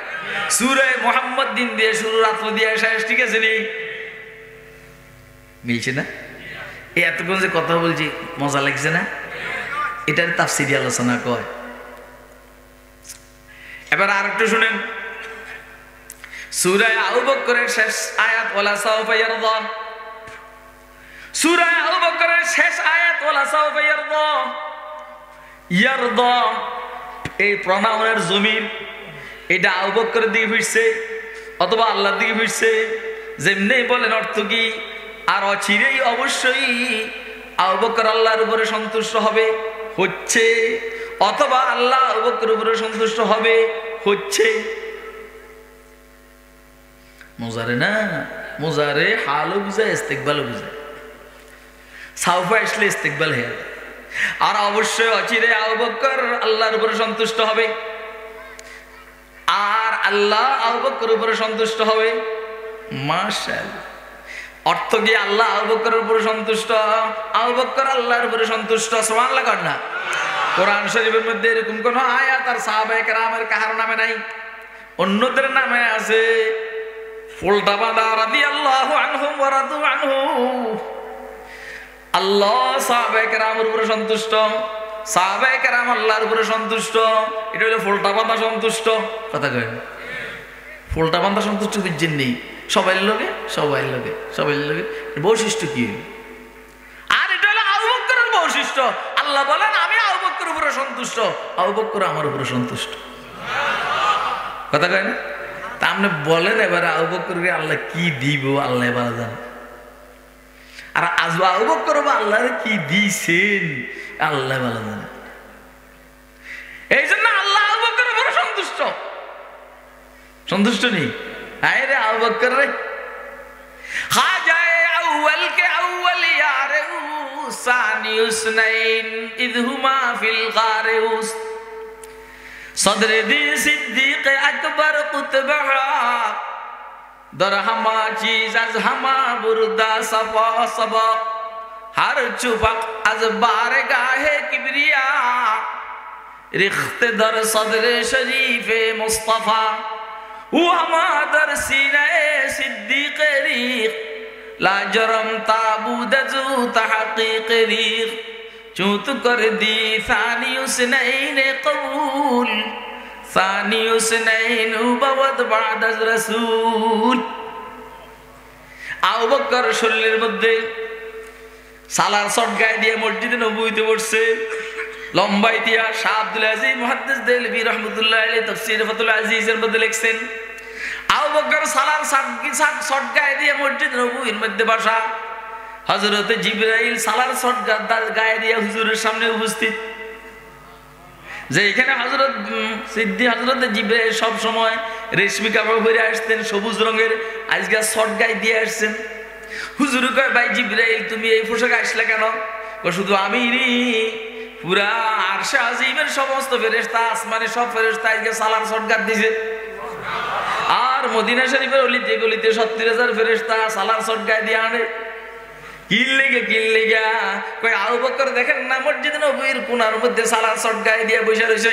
Speaker 1: সূরা মুহাম্মদ দিন দিয়ে শুরু, রাত্র দিয়ে শেষ, ঠিক আছে নি? মিলছে না? এই এতক্ষণ যে কথা বলছি মজা লাগছে না? এটার তাফসীরি আলোচনা কয়। এবার আরেকটু শুনেন, সূরা আবু বকরের শেষ আয়াত ওয়ালা সাওফা ইয়ারদা। সূরা আবু বকরের শেষ আয়াত ওয়ালা সাওফা ইয়ারদা। ইয়ারদা এই প্রনাউনের জমির এটা আবু বকরের দিকে ফিরছে অথবা আল্লাহর দিকে ফিরছে, যেমনি বলেন অর্থ কি। আর অচিরেই অবশ্যই আবু বকর আল্লাহর উপরে সন্তুষ্ট হবে, হচ্ছে, অথবা আল্লাহ আবু বকরের উপরে সন্তুষ্ট হবে, হচ্ছে। মুজারে না, মুজারে হালও বুঝায়, ইস্তেকবালও বুঝায়। সাউফা আসলে ইস্তেকবাল হয়ে যায়। আর অবশ্যই অচিরে আবু বকর আল্লাহর উপরে সন্তুষ্ট হবে, আর আল্লাহ আবু বকরের উপরে সন্তুষ্ট হবে। মাশাআল্লাহ। অর্থ কি আল্লাহ আবু বকরের উপরে সন্তুষ্ট, আবু বকর আল্লাহর উপরে সন্তুষ্ট। সুবহানাল্লাহ কর না। কোরআন শরীফের মধ্যে এরকম কোন আয়াত আর সাহাবায়ে কেরামের কাহার নামে নাই, অন্যদের নামে আছে। ফুলটা বাঁধা রাদিয়াল্লাহু আনহুম ওয়া রাদু আনহু। আল্লাহ সাহাবায়ে কেরামের উপরে সন্তুষ্ট, সাহাবায়ে কেরাম আল্লাহর উপরে সন্তুষ্ট। এটা হলো ফুলটা বাঁধা সন্তুষ্ট। কথা কয় ফুলটা বাঁধা সন্তুষ্ট বুঝছেন নেই? সবাই লোকে বৈশিষ্ট্য কি? আর এটা হলো আবু বকরের বৈশিষ্ট্য। আল্লাহ বলেন আমি আবু বকরের উপরে সন্তুষ্ট, আবু বকর আমার উপরে সন্তুষ্ট। কথা কয় না? তা আপনি বলেন এবারে আবু বকরকে আল্লাহ কি দিব, আল্লাহ ভালো জানেন। আর আবু বকর আল্লাহ কি দিছেন, আল্লাহ ভালো জানেন। এই জন্য আল্লাহ আবু বকরের উপরে সন্তুষ্ট। সন্তুষ্ট নেই আরে আবু বকর রে খাজায়ে আউয়াল কে আউয়াল ইয়ারে সানি উসনাইন ইদহুমা ফিল গারিউস সদরে দি সিদ্দিক আকবর কুতবহা দরহমা চিজ আজ হামা বুরদা সফা সবক হর চুফক আজ বারগাহে কিবরিয়া রিখতে দর সদরে শরীফে মুস্তাফা وما در سینہ صدیق ریخ لا جرم تابود جو تحقیق ریخ چون تو کر دی ثانی حسنین قبول ثانی حسنین بود بعد از رسول আবু বকর শরীরের মধ্যে সালার শট গায়ে দিয়ে মসজিদে নববীতে পড়ছে। লম্বা ইতিহাস শাহ আব্দুল আজিজ মুহাদ্দিস দেহলভী রাহমাতুল্লাহ আলাইহি তাফসীর ফাতুল আজিজের মধ্যে লিখছেন আবু বকর সালার শট গায়ে দিয়ে মসজিদ নববীর মধ্যে বসা। হযরত জিবরাইল সালার শট গায়ে দিয়ে হুজুরের সামনে উপস্থিত। যে এখানে হযরত জিবরাইল সব সময় রেশমি কাপড় পরে আসতেন সবুজ রঙের, আজকে শট গায়ে দিয়ে আসছেন। হুজুর কয় ভাই জিবরাইল তুমি এই পোশাকে আসলে কেন? শুধু আমি পুরা আরশে আজিমের সমস্ত ফেরেশতা আসমানের সব ফেরেশতা আজকে সালার সটগার দিছে। আর মদিনা শরীফের অলিতে গলিতে 70,000 ফেরেশতা সালার সটগায় দিয়ে আনে। কিনলে কই আবু বকর দেখেন না মসজিদ নববীর কোণার মধ্যে সালার সটগায় দিয়ে বসে রয়েছে।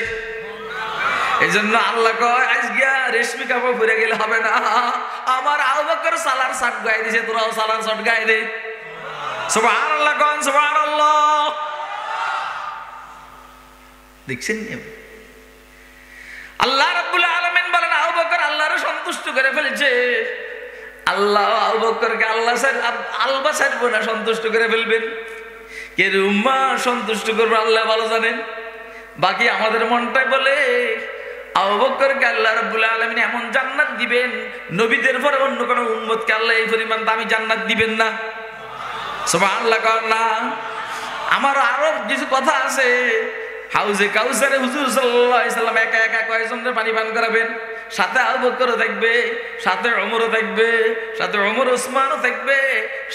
Speaker 1: এই জন্য আল্লাহ কয় আজকে রেশমি কাপড় পরে গেলে হবে না, আমার আবু বকর সালার শট গায়ে দিছে, তোরাও সালার শট গায়ে দে। সুবহানাল্লাহ কোন সুবহানাল্লাহ। দেখছেন আল্লাহ রাব্বুল আলামিন বলেন আবু বকর আল্লাহর সন্তুষ্ট করে ফেলছে। আল্লাহ আবু বকরকে আল্লাহ ছাড়বো না, সন্তুষ্ট করে ফেলবেন। কে উম্মাহ সন্তুষ্ট করবে আল্লাহ ভালো জানেন। বাকি আমাদের মনটাই বলে আবু বকরকে আল্লাহ রাব্বুল আলামিন এমন জান্নাত দিবেন, নবীদের পরে অন্য কোন উম্মতকে আল্লাহ এই পরিমাণ দামি জান্নাত দিবেন না। সুবহানাল্লাহ কর না। আমার আরো কিছু কথা আছে। হাউজে কাউসারে হুজুর সাল্লাল্লাহু আলাইহি সাল্লাম একা একা কয়েকজনের পানি পান করাবেন। সাথে আবু বকরও থাকবে, সাথে ওমরও থাকবে, সাথে ওমর ওসমানও থাকবে,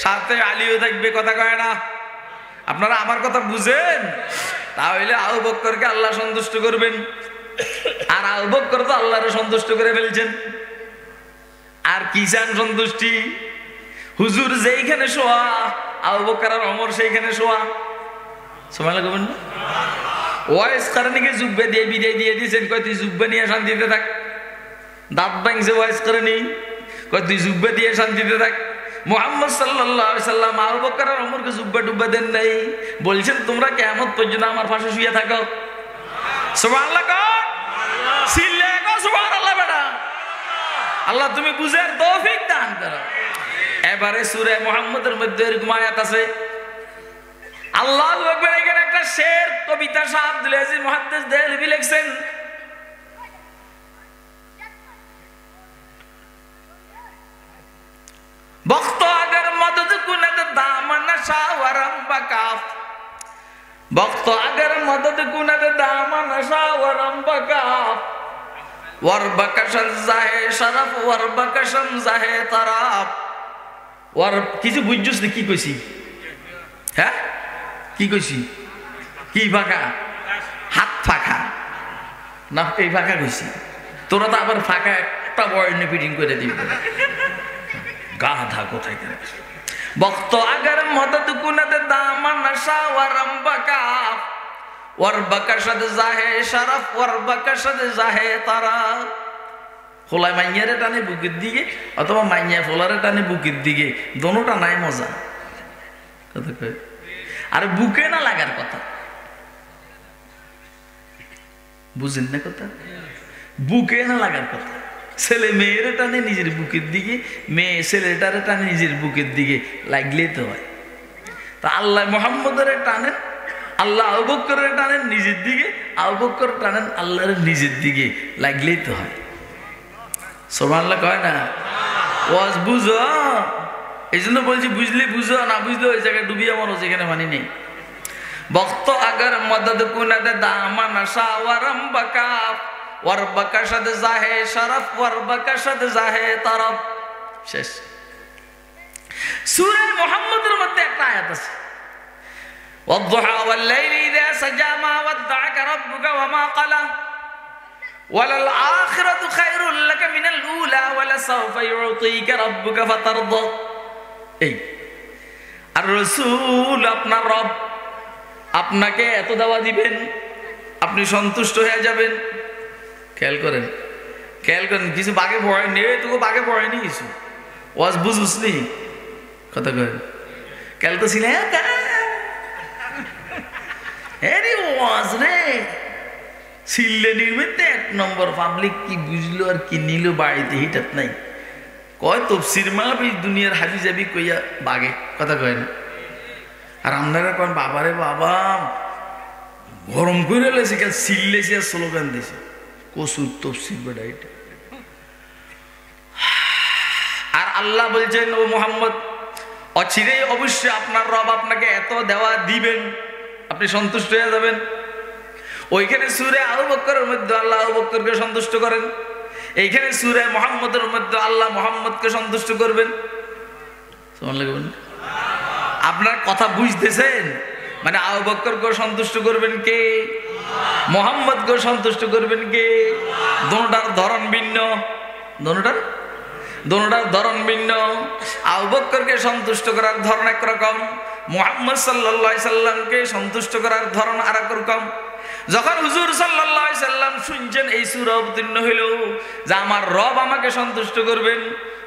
Speaker 1: সাথে আলীও থাকবে। কথা কয় না? আপনারা আমার কথা বুঝেন? তাহলে আবু বকরকে আল্লাহ সন্তুষ্ট করবেন। আর আবু বকর তো আল্লাহরে সন্তুষ্ট করে ফেলছেন। আর কি চান সন্তুষ্টি? হুজুর যেইখানে শোয়া আবু বকর আর ওমর সেইখানে শোয়া। সুবহানাল্লাহ কবেন না? ওয়াইস কারণীকে জুব্বা দিয়ে বিদায় দিয়ে দিয়েছেন। কয় তুই জুব্বা নিয়ে শান্তিতে থাক। দাঁত ভাঙছে ওয়াইস কারণী, কয় তুই জুব্বা দিয়ে শান্তিতে থাক। মুহাম্মদ সাল্লাল্লাহু আলাইহি সাল্লাম আবু বকর আর ওমরকে জুব্বা টুব্বা দেন নাই, বলছেন তোমরা কিয়ামত পর্যন্ত আমার পাশে শুয়ে থাকো। সুবহানাল্লাহ কর, সিল্লে কর সুবহানাল্লাহ। বেটা আল্লাহ তুমি বুঝার তৌফিক দান করো। এবারে সূরা মুহাম্মদের মধ্যে এরকম আয়াত আছে। আল্লাহু আকবার। এখানে একটা শের কবিতা শাহ আব্দুল আজিজ মুহাদ্দিস দেহলভী লিখছেন। বক্ত আগর মদদ কুনত দামন শাওরম বকাফ, বক্ত আগর মদদ কুনত Daman শাওরম বকাফ, war বকশন জাহে Shroff war বকশম জাহে তরাফ। War কিছু বুঝছস না কি কইছি? হ্যাঁ কি কইছি? কি ফাঁকা? হাত ফাঁকা না, এই ফাঁকা কইছি। তোরা তো আবার ফাঁকা একটা বয়নে ফিটিং করে দিবে, গাধা কোথায় কেন। বক্ত আগার মদদ কুনাতে দামান নশা ওয়ারম্বাকা ওয়ারবাকা শাদ জাহে শরফ ওয়ারবাকা শাদ জাহে তারা। খোলায় মাইয়ারে টানে বুকের দিকে অথবা মাইয়া ফোলারে টানে বুকের দিকে, দোনোটা নাই মজা। কথা কয় আরে বুকে না লাগার কথা, বুঝেন না কথা? বুকে না লাগার কথা। ছেলে মেয়েরে টানে নিজের বুকের দিকে, মেয়ে ছেলেটারে টানে নিজের বুকের দিকে, লাগলেই তো হয়। তা আল্লাহ মুহাম্মদের টানেন, আল্লাহ আবু বকরের টানেন নিজের দিকে, আবু বকর টানেন আল্লাহর নিজের দিকে, লাগলেই তো হয়। সুবহানাল্লাহ কয় না? ওয়াজ বুঝো, এই জন্য বলছি বুঝলে বুঝো, না বুঝলে ওই জায়গায় ডুবিয়ে মরো, যেখানে মানি নেই। বক্ত আগার মদদ কুনাদে দামান নশা ওয়ারম্বাকা ওয়ারবাকা শাদ জাহে শরফ ওয়ারবাকা শাদ জাহে তারফ। শেষ। সূরা মুহাম্মদের মধ্যে একটা আয়াত আছে, ওয়াদ-দুহা ওয়াল-লাইলি ইযা সাজা মা ওয়াদ্দা'আকা রাব্বুকা ওয়া মা ক্বালা ওয়ালাল আখিরাতু খায়রুল লাকা মিনাল উলা ওয়ালাসাওফা ইউ'তিকা রাব্বুকা ফাতারদা। এই আর রাসূল আপনার রব আপনাকে এত দেওয়া দিবেন, আপনি সন্তুষ্ট হয়ে যাবেন। খেয়াল করেন, খেয়াল করেন, কিছু বাগে পড়েনি, তোকে বাগে পড়েনি কিছু। ওয়াজ বুঝুসনি কথা করেন, খেয়াল তো ছিল ওয়াজ রে ছিললে নির্মিত এক নম্বর। পাবলিক কি বুঝলো আর কি নিল, বাড়িতে হিটাত নাই। কয় তফসির মাহফিল দুনিয়ার হাবি জাবি কইয়া বাগে কথা কয় না। আর আপনারা কন বাবারে বাবা গরম করে লেছে, সিললেছে আর স্লোগান দিছে, কসুর তফসির বেটা এটা। আর আল্লাহ বলছেন ও মুহাম্মদ অচিরেই অবশ্যই আপনার রব আপনাকে এত দেওয়া দিবেন, আপনি সন্তুষ্ট হয়ে যাবেন। ওইখানে সূরা আবু বকরের মধ্যে আল্লাহ আবু বকরকে সন্তুষ্ট করেন, এইখানে সূরা মুহাম্মদের মধ্যে আল্লাহ মুহাম্মদকে সন্তুষ্ট করবেন। আপনার কথা বুঝতেছেন? মানে আবু বকরকে সন্তুষ্ট করবেন কে? মুহাম্মদকে সন্তুষ্ট করবেন কে? দোনোটার ধরন ভিন্ন, দোনোটার ধরন ভিন্ন। আবু বকরকে সন্তুষ্ট করার ধরন একরকম, মুহাম্মদ সাল্লাল্লাহু আলাইহি সাল্লামকে সন্তুষ্ট করার ধরন আরেক রকম। যখন হুজুর সাল্লাল্লাহু আলাইহি সাল্লাম শুনছেন এই সূরা অবতীর্ণ হইল যে আমার রব আমাকে সন্তুষ্ট করবেন,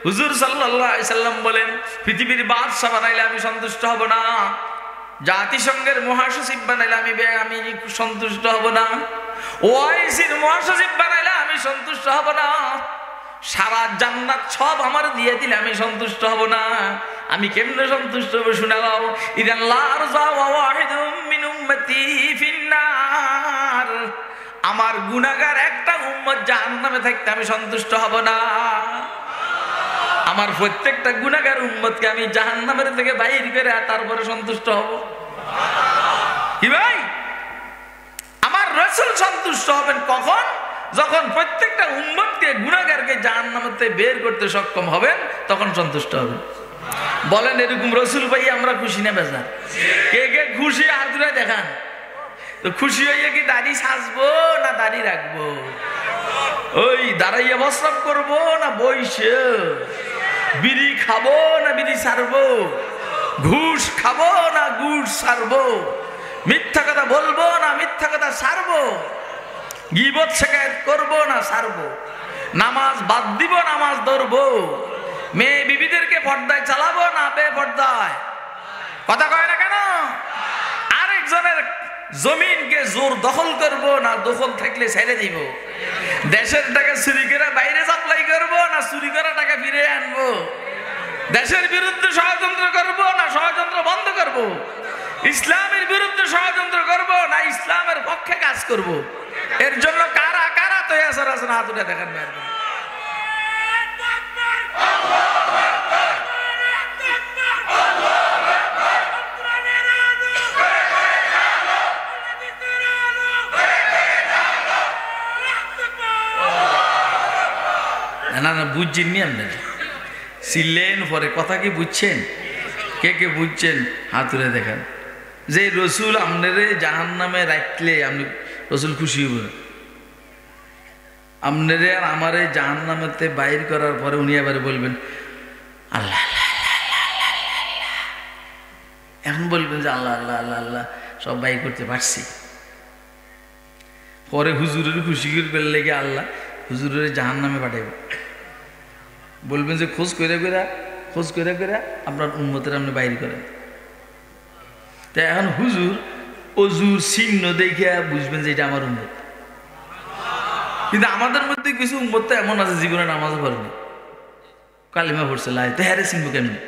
Speaker 1: হুজুর সাল্লাল্লাহু আলাইহি সাল্লাম বলেন পৃথিবীর বাদশা বানাইলে আমি সন্তুষ্ট হব না, জাতিসংঘের মহাসচিব বানাইলে আমি সন্তুষ্ট হব না, ওআইসির মহাসচিব বানাইলে আমি সন্তুষ্ট হব না, সারা জান্নাত সব আমার দিয়ে দিলে আমি সন্তুষ্ট হব না। আমি কেমনে সন্তুষ্ট হব শোনাও। ইদান লা আরজা ওয়া ওয়াহিদুম মিন উম্মতি ফিন্নার, আমার গুনাহগার একটা উম্মত জাহান্নামে থাকতে আমি সন্তুষ্ট হব না। আমার প্রত্যেকটা গুনাহগার উম্মতকে আমি জাহান্নামের থেকে বাইর করে তারপরে সন্তুষ্ট হব। কি ভাই, আমার রাসূল সন্তুষ্ট হবেন কখন? যখন প্রত্যেকটা উম্মতকে গুনাহগারকে জাহান্নামের থেকে বের করতে সক্ষম হবেন, তখন সন্তুষ্ট হবেন। বলেন এরকম রাসূল ভাই আমরা খুশি না বেজার? কে কে খুশি হাতটা দেখান তো। খুশি হইয়া কি দাড়ি সাজবো না দাড়ি রাখবো? ওই দাঁড়াইয়া বসরাম করবো না বইসে? বিড়ি খাবো না বিড়ি ছাড়বো? ঘুষ খাবো না ঘুষ ছাড়বো? মিথ্যা কথা বলবো না মিথ্যা কথা ছাড়বো? গীবত শিকায়ত করবো না ছাড়বো? নামাজ বাদ দিব নামাজ ধরবো? মেয়ে বিবিদেরকে পর্দায় চালাবো না বেপর্দায়? কথা কয় না কেন? আরেকজনের জমিনকে জোর দখল করবো না দখল থাকলে ছেড়ে দিব? দেশের টাকা চুরি করে বাইরে সাপ্লাই করবো না চুরি করা টাকা ফিরে আনবো? দেশের বিরুদ্ধে ষড়যন্ত্র করবো না ষড়যন্ত্র বন্ধ করবো? ইসলামের বিরুদ্ধে ষড়যন্ত্র করবো না ইসলামের পক্ষে কাজ করবো? এর জন্য কারা কারা তৈরি আছেন হাত উঠে দেখেন। না না বুঝছেন নি আপনারা? ছিলেন পরে কথা কি বুঝছেন? কে কে বুঝছেন হাত তুলে দেখান। যে রসুল আপনারে জাহান্নামে রাখলে আপনি রসুল খুশি হইব না। আপনারে আর আমারে জাহান্নামেতে বাইর করার পরে উনি আবার বলবেন আল্লাহ আল্লাহ আল্লাহ আল্লাহ আল্লাহ। এখন বলবেন যে আল্লাহ আল্লাহ আল্লাহ আল্লাহ সব বাইর করতে পারছি। পরে হুজুরের খুশি করবেন লেগে আল্লাহ হুজুরের জাহান্নামে পাঠাইব। বলবেন যে খোঁজ করে আপনার উম্মতের আপনি বাইর করেন। তাই এখন হুজুর অজুর চিহ্ন দেখে বুঝবেন যে এটা আমার উম্মত। কিন্তু আমাদের মধ্যে কিছু উম্মত তো এমন আছে জীবনে নামাজ পড়েনি, কালিমা পড়ছে লাই, তো হ্যারে চিনবো কেমনি?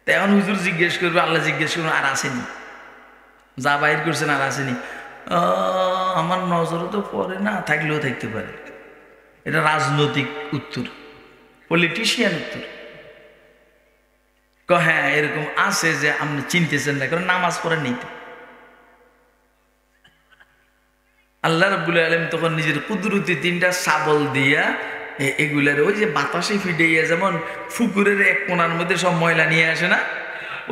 Speaker 1: তাই এখন হুজুর জিজ্ঞেস করবে, আল্লাহ জিজ্ঞেস করবে আর আসেনি, যা বাইর করছেন আর আসেনি। আমার নজরে তো পড়ে না, থাকলেও থাকতে পারে। এটা রাজনৈতিক উত্তর, পলিটিশিয়ান উত্তর। হ্যাঁ এরকম আছে যে আপনি চিনতেছেন না, কারণ নামাজ পড়েন নেই। আল্লাহ রাব্বুল আলামিন তখন নিজের কুদরতি তিনটা শাবল দিয়া এগুলার ওই যে বাতাসে ফিটাইয়া যেমন পুকুরের এক কোণার মধ্যে সব ময়লা নিয়ে আসে না,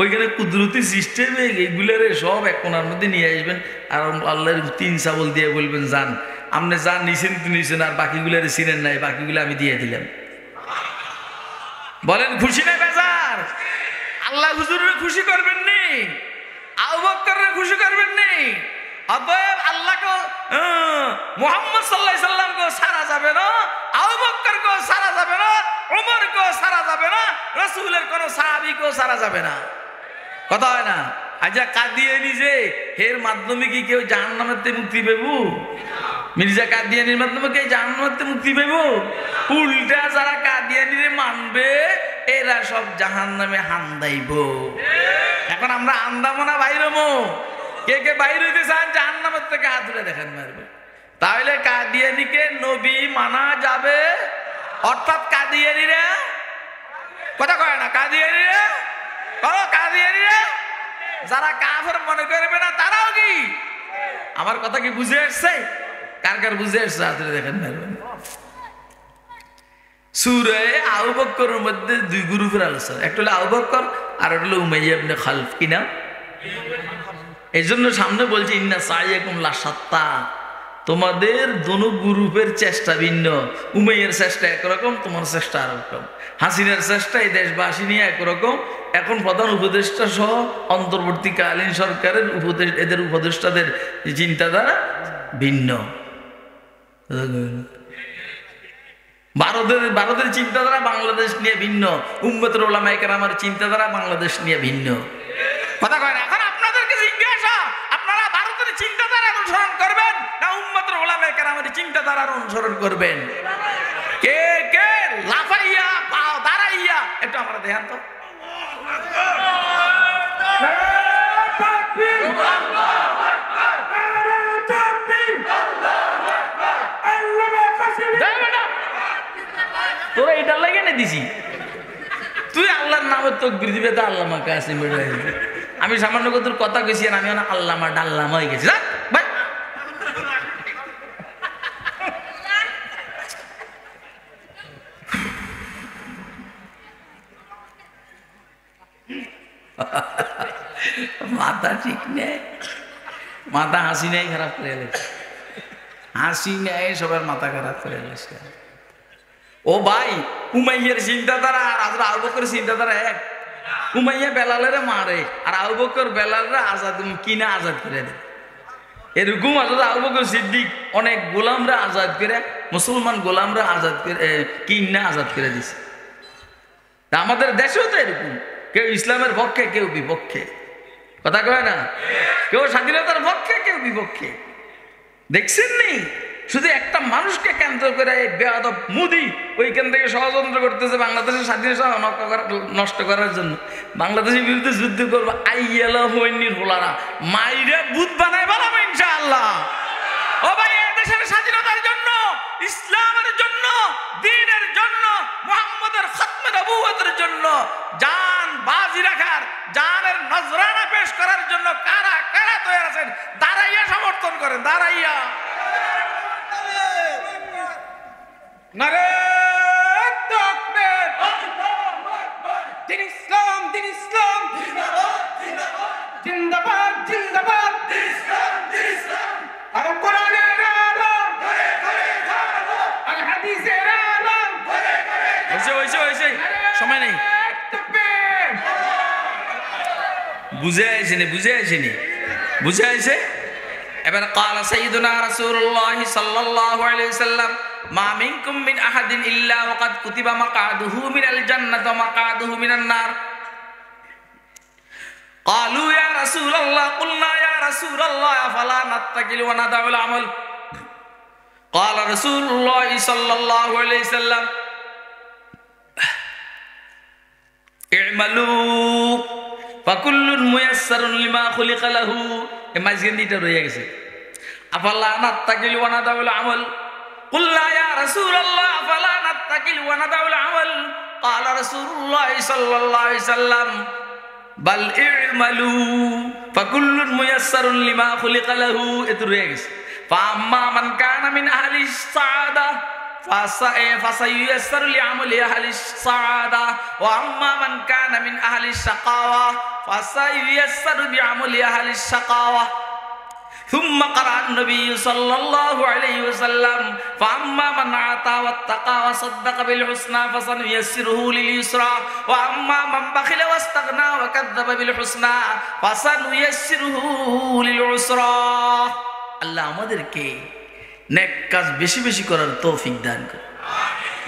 Speaker 1: ওইখানে কুদরতি সিস্টেমে এইগুলারে সব এক কোণার মধ্যে নিয়ে আসবেন। আর আল্লাহর তিন শাবল দিয়ে বলবেন যান, আপনি যা নিছেন তো নিছেন, আর বাকিগুলারে চিনেন নাই, বাকিগুলো আমি দিয়ে দিলাম। বলেন খুশি না বেজার? আল্লাহ হুজুরের খুশি করবেন নি, আবু বকরের খুশি করবেন নি। অতএব আল্লাহকে মুহাম্মদ সাল্লাল্লাহু আলাইহি সাল্লামকে সারা যাবে না, আবু বকরকে সারা যাবে না, ওমরকে সারা যাবে না, রাসূলের কোন সাহাবীকে সারা যাবে না। কথা হয় না? আচ্ছা কাদিয়ানি যে এর মাধ্যমে কি কেউ জাহান্নামেতে মুক্তি পাইব? মির্জা কাদিয়ানির মাধ্যমে কি জাহান্নামেতে মুক্তি পাইব? উল্টা যারা কাদিয়ানিরে মানবে এরা সব জাহান্নামে হান্দাইব। এখন আমরা আন্দামো না বাইরমো? কে কে বাইর হইতে চান জাহান্নামের থেকে হাত তুলে দেখেন মারবে। তাহলে কাদিয়ানিকে নবী মানা যাবে, অর্থাৎ কাদিয়ানিরা কথা কয় না, কাদিয়ানিরা যারা কাফের মনে করবে না তারাও কি? আমার কথা কি বুঝে আসছে? কার কার বুঝে আসছে হাত তুলে দেখেন মারবে। সূরা আবু বকরের মধ্যে দুই গ্রুপের আলোচনা, একটা হলো আবু বকর আর একটা হলো উমাইয়া ইবনে খালফ। কি নাম? এই জন্য সামনে বলছে ইন্না সাইয়াকুম লাশাত্তা, তোমাদের দোনো গ্রুপের চেষ্টা ভিন্ন। উমাইয়ার চেষ্টা একরকম, তোমার চেষ্টা আর রকম। হাসিনার চেষ্টা এই দেশবাসী নিয়ে একরকম, এখন প্রধান উপদেষ্টা সহ অন্তর্বর্তীকালীন সরকারের এদের উপদেষ্টাদের চিন্তাধারা ভিন্ন। ভারতের চিন্তাধারা বাংলাদেশ নিয়ে ভিন্ন, উম্মতের উলামায়ে কেরামের চিন্তাধারা বাংলাদেশ নিয়ে ভিন্ন। কথা কয় না? এখন আপনাদেরকে জিজ্ঞাসা, আপনারা ভারতের চিন্তাধারা অনুসরণ করবেন না উম্মতের উলামায়ে কেরামের চিন্তাধারা অনুসরণ করবেন? কে কে লাফাইয়া পাও দাঁড়াইয়া একটু আমরা দেখেন তো। তোরা এটার লাগে না দিছি, তুই আল্লাহর নামের তাকবীর দিবে তা আল্লামা কাসিম। আমি সামান্য তোর কথা কইছি আর আমি আল্লামা ডাল্লামা হয়ে গেছি। মাথা ঠিক নেই, মাথা হাসি নেই খারাপ করে এলেছে, হাসি নেই সবার মাথা খারাপ করে এলেছে। ও ভাই, উমাইয়ার চিন্তাধারা আর হযরত আবু বকরের চিন্তাধারা এক। উমাইয়া বেলালের মারে আর আবু বকর বেলালের আজাদ কিনা আজাদ করে দেয়। এরকম হযরত আবু বকর সিদ্দিক অনেক গোলামরা আজাদ করে, মুসলমান গোলামরা আজাদ করে কিনা আজাদ করে দিছে। আমাদের দেশেও তো এরকম, কেউ ইসলামের পক্ষে কেউ বিপক্ষে। কথা কয় না? কেউ স্বাধীনতার পক্ষে কেউ বিপক্ষে। দেখছেন নি? শুধু একটা মানুষকে কেন্দ্র করে বেয়াদব মোদি ওইখান থেকে ষড়যন্ত্র করতেছে বাংলাদেশের স্বাধীনতা নষ্ট করার জন্য। বাংলাদেশের বিরুদ্ধে যুদ্ধ করবো, আইয়ালা হইনির হোলারা মাইরে বুধ বানায় বানাবো ইনশাআল্লাহ। ও ভাই, এই দেশের স্বাধীনতার জন্য, ইসলামের জন্য, দ্বীনের জন্য, মুহাম্মদের খতমে নবুয়তের জন্য জান বাজি রাখার, জানের নজরানা পেশ করার জন্য কারা কারা তৈরি আছেন? দাঁড়াইয়া সমর্থন করেন, দাঁড়াইয়া। নারে তাকবীর, দিন ইসলাম, দিন ইসলাম জিন্দাবাদ, জিন্দাবাদ। হয়েছে সময় নেই, বুঝে আসেনি। এবার ক্বালা সাইয়্যিদুনা রাসূলুল্লাহ সাল্লাল্লাহু আলাইহি ওয়াসাল্লাম মা মিনকুম মিন আহাদিন ইল্লা ওয়াকাদ কুতিবা মাকআদুহু মিনাল জান্নাতি ওয়া মাকআদুহু মিনান নার। ক্বালু ইয়া রাসূলাল্লাহ কুলনা ইয়া রাসূলাল্লাহ আফালা নাত্তাকিলু ওয়া নাদাউল আমাল। ক্বালা রাসূলুল্লাহ সাল্লাল্লাহু আলাইহি ওয়াসাল্লাম ই'মালু ফাকুল্লুন মুয়াসসারুন লিমা খুলিকা লাহু। এই মাঝখানটা রয়ে গেছে, আফালা নাত্তাকিলু ওয়া নাদাউল আমাল। কুল্লা ইয়া রাসূলুল্লাহ আফালা নাত্তাকিলু ওয়া নাদাউল আমাল। ক্বালা রাসূলুল্লাহ সাল্লাল্লাহু আলাইহি ওয়াসাল্লাম বাল ই'মালু ফাকুল্লুন মুয়াসসারুন লিমা খুলিকা লাহু। এত রয়ে গেছে। ফাআম্মা মান কানা মিন আহলিস সাআদা ফাসায়ুয়াসসারু লিআমালি আহলিস সাআদা ওয়া আম্মা মান কানা মিন আহলিস শাকাওয়া ফাসায়ুয়াসসারু বিআমালি আহলিস শাকাওয়া। ثم قرأ النبي صلى الله عليه وسلم فأما من أعطى واتقى وصدق بالحسنى فسنيسره لليسرى وأما من بخل واستغنى وكذب بالحسنى فسنيسره للعسرى। আল্লাহ আমাদেরকে নেক কাজ বেশি বেশি করার তৌফিক দান করুন।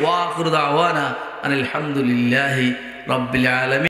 Speaker 1: ওয়া আখিরু দাওয়ানা আলহামদুলিল্লাহি রাব্বিল আলামিন।